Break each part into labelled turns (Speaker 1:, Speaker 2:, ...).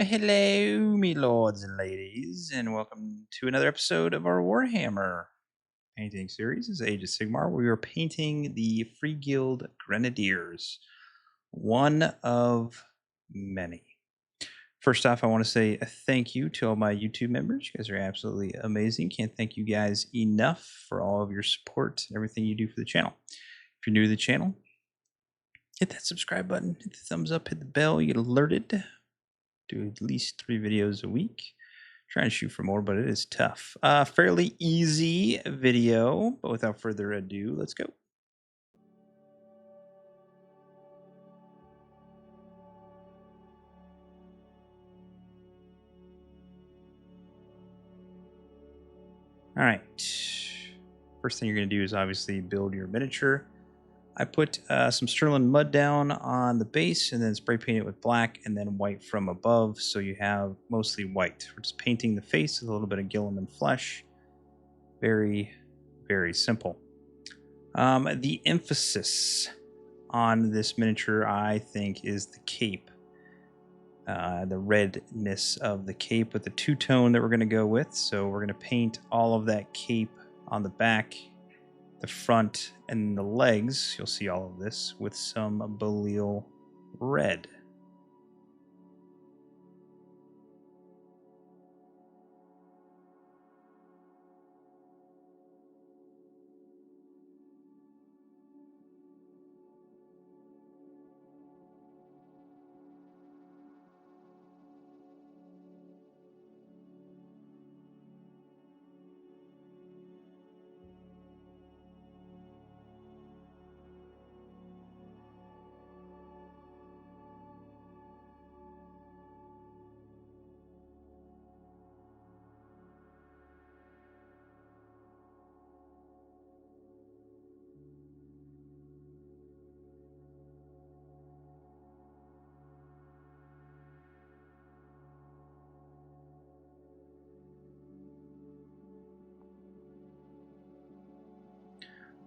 Speaker 1: Hello, me lords and ladies, and welcome to another episode of our Warhammer painting series. This is Age of Sigmar. We are painting the Freeguild Grenadiers, one of many. First off, I want to say a thank you to all my YouTube members. You guys are absolutely amazing. Can't thank you guys enough for all of your support and everything you do for the channel. If you're new to the channel, hit that subscribe button, hit the thumbs up, hit the bell, you get alerted. Do at least 3 videos a week. Trying to shoot for more, but it is tough. Fairly easy video, but without further ado, let's go. All right. First thing you're going to do is obviously build your miniature. I put some Stirland Mud down on the base and then spray paint it with black and then white from above, so you have mostly white. We're just painting the face with a little bit of Gulliman Flesh. Very, very simple. The emphasis on this miniature, I think, is the cape. The redness of the cape with the two-tone that we're going to go with. So we're going to paint all of that cape on the back, the front, and the legs. You'll see all of this with some Baal Red.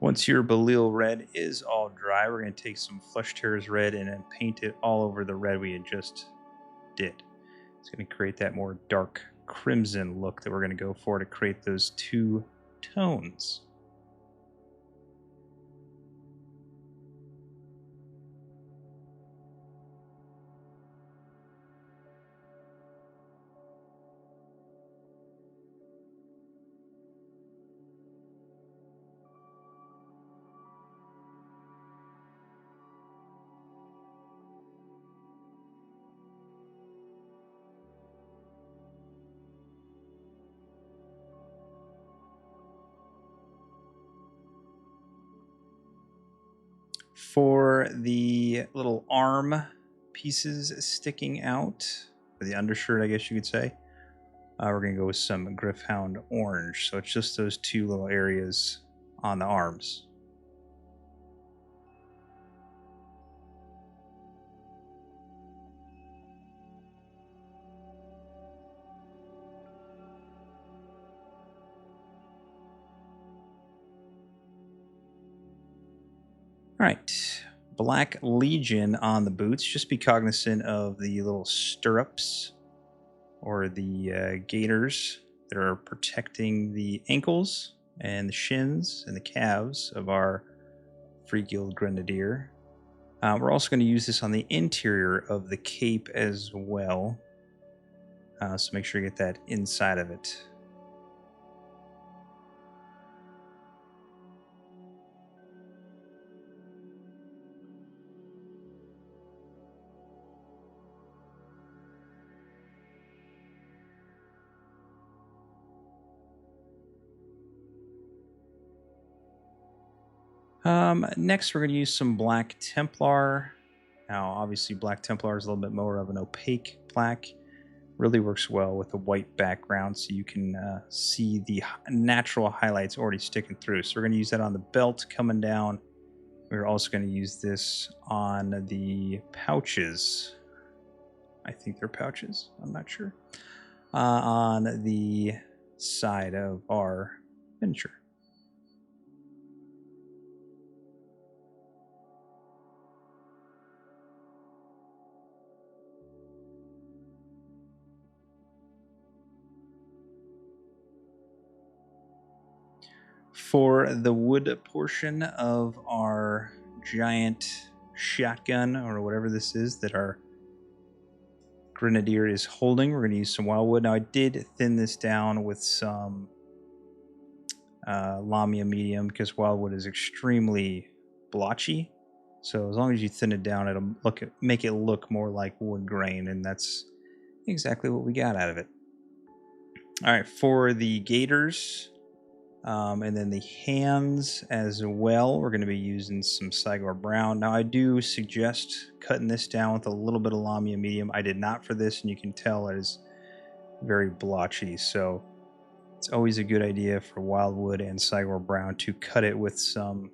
Speaker 1: Once your Baal Red is all dry, we're going to take some Flesh Tearers Red and then paint it all over the red we had just did. It's going to create that more dark crimson look that we're going to go for to create those two tones. For the little arm pieces sticking out, or the undershirt, I guess you could say, we're going to go with some Gryph Hound Orange. So it's just those two little areas on the arms. All right, Black Legion on the boots. Just be cognizant of the little stirrups or the gaiters that are protecting the ankles and the shins and the calves of our Freeguild Grenadier. We're also going to use this on the interior of the cape as well. So make sure you get that inside of it. Next, we're going to use some Black Templar. Now, obviously, Black Templar is a little bit more of an opaque black. Really works well with a white background, so you can see the natural highlights already sticking through. So we're going to use that on the belt coming down. We're also going to use this on the pouches. I think they're pouches. I'm not sure. On the side of our miniature. for the wood portion of our giant shotgun, or whatever this is that our Grenadier is holding, we're going to use some Wyldwood. Now, I did thin this down with some Lamia medium because Wyldwood is extremely blotchy. So as long as you thin it down, it'll make it look more like wood grain, and that's exactly what we got out of it. All right, for the gaiters and then the hands as well, we're going to be using some Cygor Brown. Now, I do suggest cutting this down with a little bit of Lamia medium. I did not for this, and you can tell it is very blotchy. So it's always a good idea for Wyldwood and Cygor Brown to cut it with some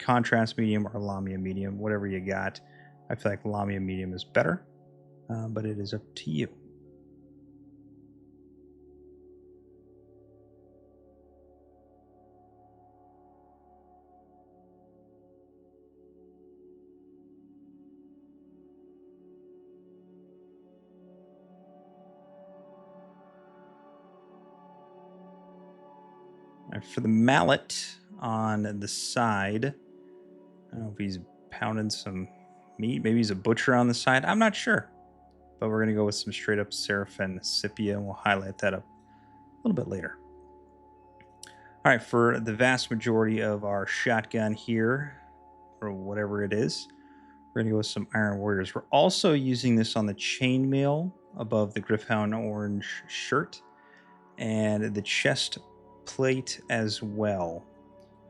Speaker 1: contrast medium or Lamia medium, whatever you got. I feel like Lamia medium is better, but it is up to you. For the mallet on the side, I don't know if he's pounding some meat. Maybe he's a butcher on the side. I'm not sure. But we're going to go with some straight up Seraphim Sepia, and we'll highlight that up a little bit later. All right, for the vast majority of our shotgun here, or whatever it is, we're going to go with some Iron Warriors. We're also using this on the chainmail above the Gryph Hound Orange shirt and the chest plate as well.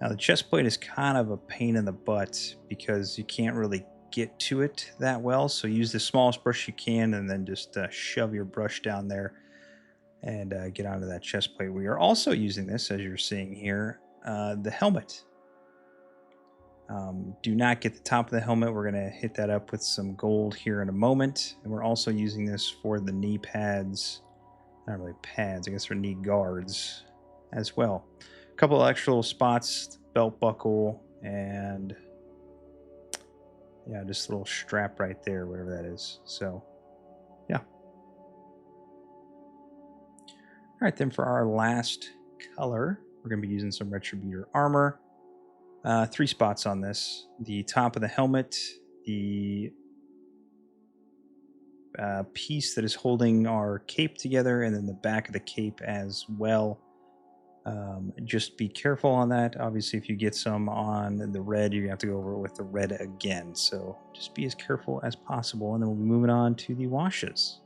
Speaker 1: Now, the chest plate is kind of a pain in the butt because you can't really get to it that well, so use the smallest brush you can and then just shove your brush down there and get onto that chest plate. We are also using this, as you're seeing here, the helmet. Do not get the top of the helmet. We're going to hit that up with some gold here in a moment, and we're also using this for the knee pads. Not really pads, I guess they're knee guards as well. A couple of extra little spots, belt buckle, and yeah, just a little strap right there, whatever that is. So, yeah. All right, then for our last color, we're going to be using some Retributor Armour. 3 spots on this. The top of the helmet, the piece that is holding our cape together, and then the back of the cape as well. Just be careful on that. Obviously, if you get some on the red, you're going to have to go over it with the red again. So just be as careful as possible. And then we'll be moving on to the washes.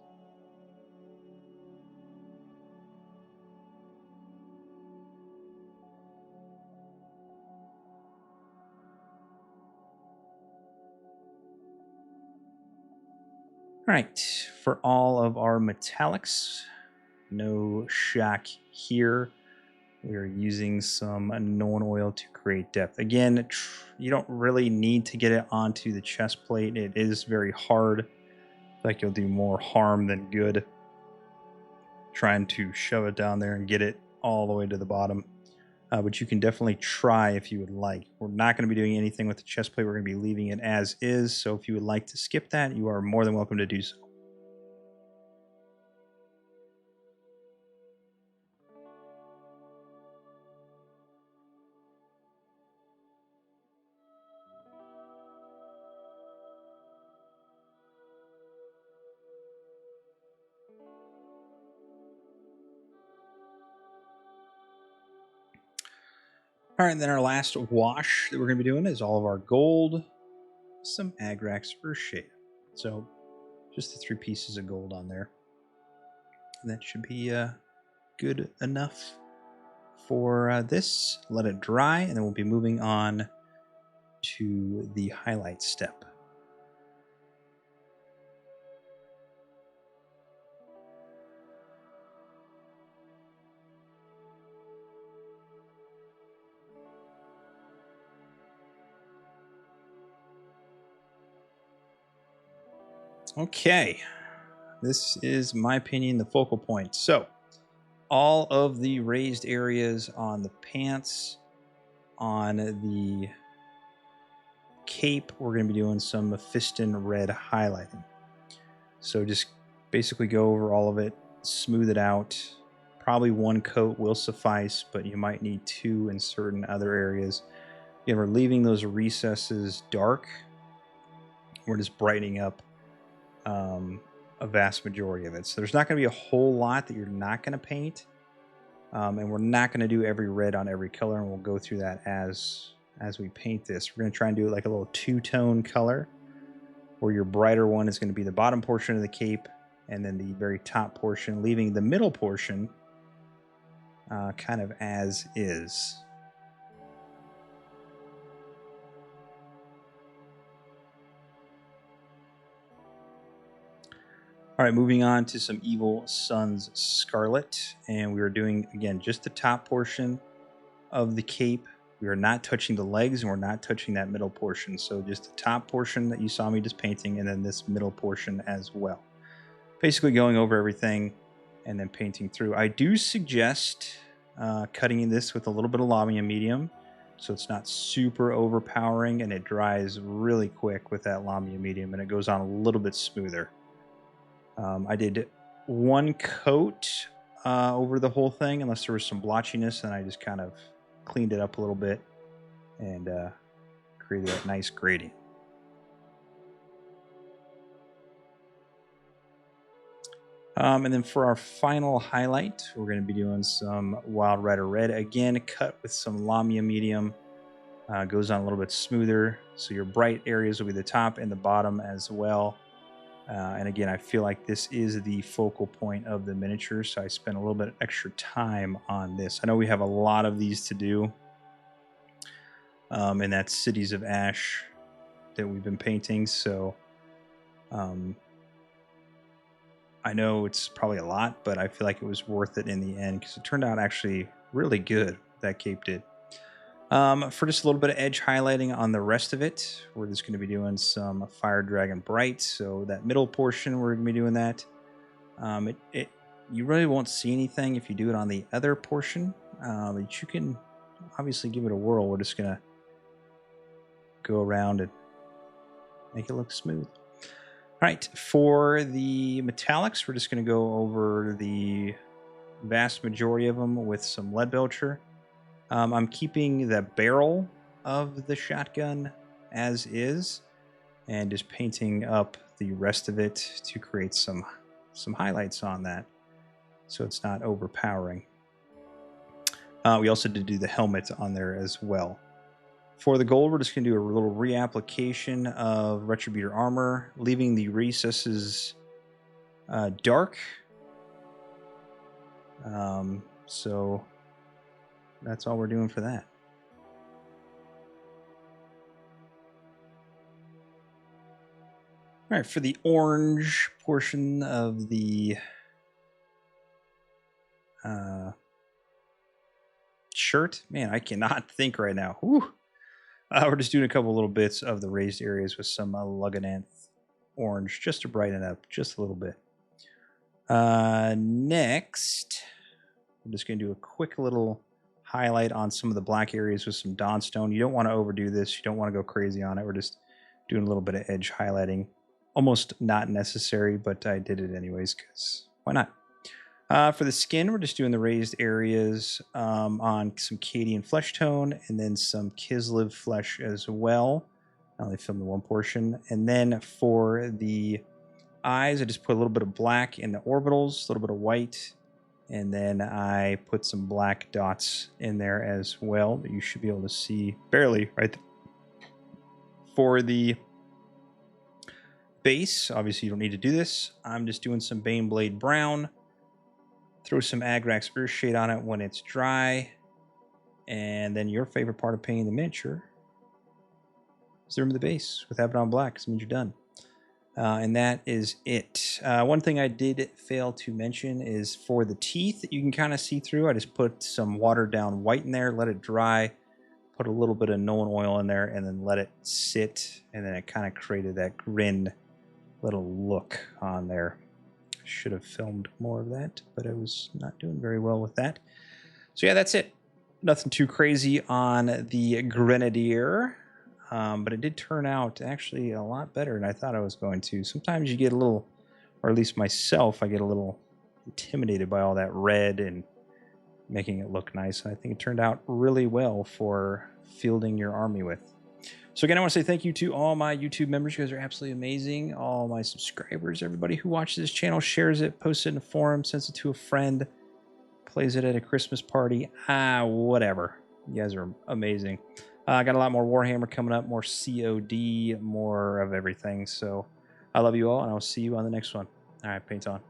Speaker 1: All right, for all of our metallics, no shock here. We are using some Nulin Oil to create depth. Again, you don't really need to get it onto the chest plate. It is very hard. I feel like you'll do more harm than good trying to shove it down there and get it all the way to the bottom. But you can definitely try if you would like. We're not going to be doing anything with the chest plate. We're going to be leaving it as is. So if you would like to skip that, you are more than welcome to do so. All right, and then our last wash that we're going to be doing is all of our gold, some Agrax Earthshade. So just the 3 pieces of gold on there. And that should be good enough for this. Let it dry, and then we'll be moving on to the highlight step. Okay, this is, in my opinion, the focal point. So, all of the raised areas on the pants, on the cape, we're going to be doing some Mephiston Red highlighting. So just basically go over all of it, smooth it out, Probably one coat will suffice, but you might need two in certain other areas. Again, we're leaving those recesses dark. We're just brightening up a vast majority of it. So there's not going to be a whole lot that you're not going to paint. And we're not going to do every red on every color, and we'll go through that as we paint this. We're going to try and do it like a little two-tone color, where your brighter one is going to be the bottom portion of the cape, and then the very top portion, leaving the middle portion kind of as is. All right, moving on to some Evil Sunz Scarlet, and we are doing, again, just the top portion of the cape. We are not touching the legs, and we're not touching that middle portion. So just the top portion that you saw me just painting, and then this middle portion as well. Basically going over everything and then painting through. I do suggest cutting this with a little bit of Lamia medium, so it's not super overpowering, and it dries really quick with that Lamia medium, and it goes on a little bit smoother. I did one coat over the whole thing, unless there was some blotchiness, and I just kind of cleaned it up a little bit and created that nice gradient. And then for our final highlight, we're going to be doing some Wild Rider Red. Again, cut with some Lamia medium. Goes on a little bit smoother, so your bright areas will be the top and the bottom as well. And again, I feel like this is the focal point of the miniature, so I spent a little bit extra time on this. I know we have a lot of these to do, and that's Cities of Ash that we've been painting, so I know it's probably a lot, but I feel like it was worth it in the end, because it turned out actually really good, that cape did. For just a little bit of edge highlighting on the rest of it, we're just going to be doing some Fire Dragon Bright. So that middle portion, we're going to be doing that. You really won't see anything if you do it on the other portion, but you can obviously give it a whirl. We're just going to go around and make it look smooth. All right, for the metallics, we're just going to go over the vast majority of them with some Leadbelcher. I'm keeping the barrel of the shotgun as is, and just painting up the rest of it to create some highlights on that, so it's not overpowering. We also did do the helmet on there as well. For the gold, we're just going to do a little reapplication of Retributor Armour, leaving the recesses dark. So that's all we're doing for that. All right, for the orange portion of the shirt, man, I cannot think right now. Whew. We're just doing a couple little bits of the raised areas with some Lugganath Orange, just to brighten it up just a little bit. Next, I'm just going to do a quick little highlight on some of the black areas with some Dawnstone. You don't want to overdo this. You don't want to go crazy on it. We're just doing a little bit of edge highlighting. Almost not necessary, but I did it anyways, because why not? For the skin, we're just doing the raised areas on some Cadian flesh tone, and then some Kislev Flesh as well. I only filmed the one portion. And then for the eyes, I just put a little bit of black in the orbitals, a little bit of white, and then I put some black dots in there as well that you should be able to see barely right there. For the base, obviously you don't need to do this. I'm just doing some Baneblade Brown. Throw some Agrax Earthshade on it when it's dry. And then your favorite part of painting the miniature is the rim of the base with Abaddon Black, because it means you're done. And that is it. One thing I did fail to mention is for the teeth that you can kind of see through, I just put some watered down white in there, let it dry, put a little bit of Nulin Oil in there, and then let it sit, and then it kind of created that grin little look on there. Should have filmed more of that, but I was not doing very well with that. So yeah, that's it. Nothing too crazy on the Grenadier. But it did turn out actually a lot better than I thought I was going to. Sometimes you get a little, or at least myself, I get a little intimidated by all that red and making it look nice. I think it turned out really well for fielding your army with. So again, I want to say thank you to all my YouTube members. You guys are absolutely amazing. All my subscribers, everybody who watches this channel, shares it, posts it in a forum, sends it to a friend, plays it at a Christmas party, whatever. You guys are amazing. I got a lot more Warhammer coming up, more COD, more of everything. So I love you all, and I'll see you on the next one. All right, paint on.